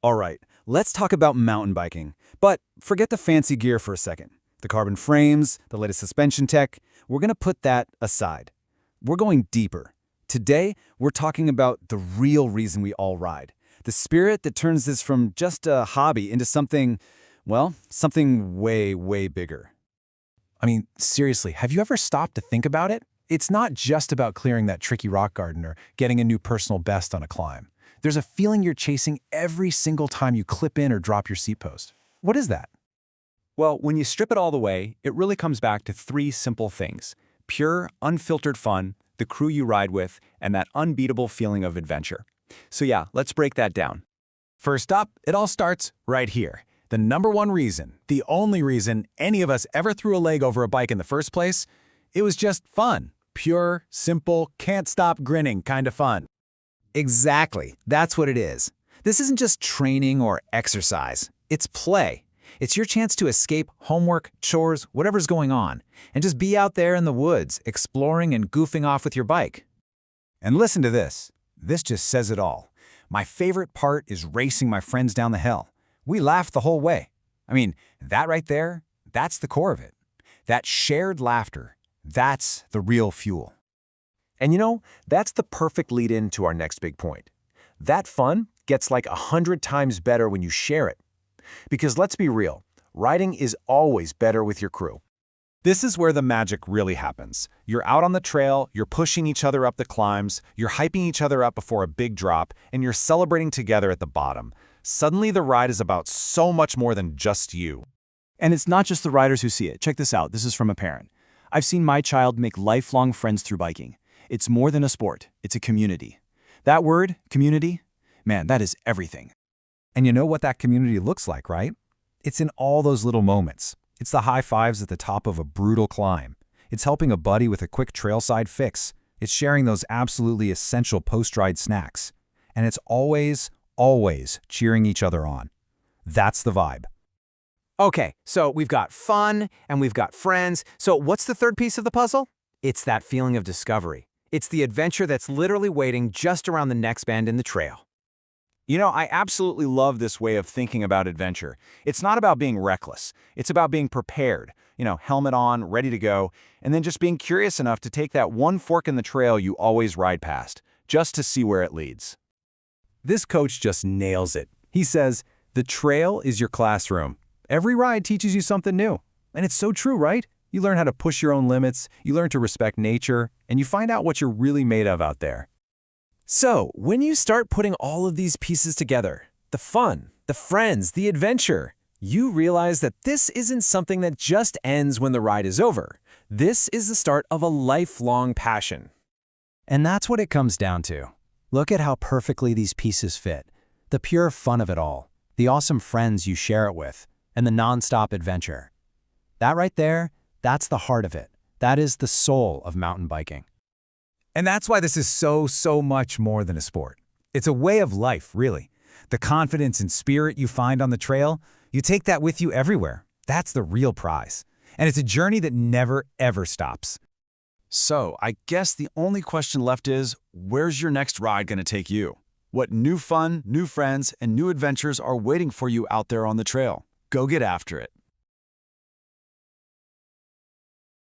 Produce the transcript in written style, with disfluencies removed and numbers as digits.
All right, let's talk about mountain biking. But forget the fancy gear for a second. The carbon frames, the latest suspension tech, we're going to put that aside. We're going deeper. Today, we're talking about the real reason we all ride. The spirit that turns this from just a hobby into something, well, something way, way bigger. I mean, seriously, have you ever stopped to think about it? It's not just about clearing that tricky rock garden or getting a new personal best on a climb. There's a feeling you're chasing every single time you clip in or drop your seat post. What is that? Well, when you strip it all the way, it really comes back to three simple things: pure, unfiltered fun, the crew you ride with, and that unbeatable feeling of adventure. So yeah, let's break that down. First up, it all starts right here. The number one reason, the only reason any of us ever threw a leg over a bike in the first place, it was just fun. Pure, simple, can't stop grinning kind of fun. Exactly. That's what it is. This isn't just training or exercise. It's play. It's your chance to escape homework, chores, whatever's going on, and just be out there in the woods, exploring and goofing off with your bike. And listen to this. This just says it all. My favorite part is racing my friends down the hill. We laughed the whole way. I mean, that right there, that's the core of it. That shared laughter, that's the real fuel. And you know, that's the perfect lead-in to our next big point. That fun gets like 100 times better when you share it. Because let's be real, riding is always better with your crew. This is where the magic really happens. You're out on the trail, you're pushing each other up the climbs, you're hyping each other up before a big drop, and you're celebrating together at the bottom. Suddenly the ride is about so much more than just you. And it's not just the riders who see it. Check this out. This is from a parent. I've seen my child make lifelong friends through biking. It's more than a sport. It's a community. That word, community, man, that is everything. And you know what that community looks like, right? It's in all those little moments. It's the high fives at the top of a brutal climb. It's helping a buddy with a quick trailside fix. It's sharing those absolutely essential post-ride snacks. And it's always cheering each other on. That's the vibe. Okay, so we've got fun and we've got friends. So what's the third piece of the puzzle? It's that feeling of discovery. It's the adventure that's literally waiting just around the next bend in the trail. You know, I absolutely love this way of thinking about adventure. It's not about being reckless. It's about being prepared. Helmet on, ready to go, and then just being curious enough to take that one fork in the trail you always ride past, just to see where it leads. This coach just nails it. He says, the trail is your classroom. Every ride teaches you something new. And it's so true, right? You learn how to push your own limits, you learn to respect nature, and you find out what you're really made of out there. So, when you start putting all of these pieces together, the fun, the friends, the adventure, you realize that this isn't something that just ends when the ride is over. This is the start of a lifelong passion. And that's what it comes down to. Look at how perfectly these pieces fit. The pure fun of it all, the awesome friends you share it with, and the non-stop adventure. That right there, that's the heart of it. That is the soul of mountain biking. And that's why this is so much more than a sport. It's a way of life, really. The confidence and spirit you find on the trail, you take that with you everywhere. That's the real prize. And it's a journey that never, ever stops. So, I guess the only question left is, where's your next ride going to take you? What new fun, new friends, and new adventures are waiting for you out there on the trail? Go get after it.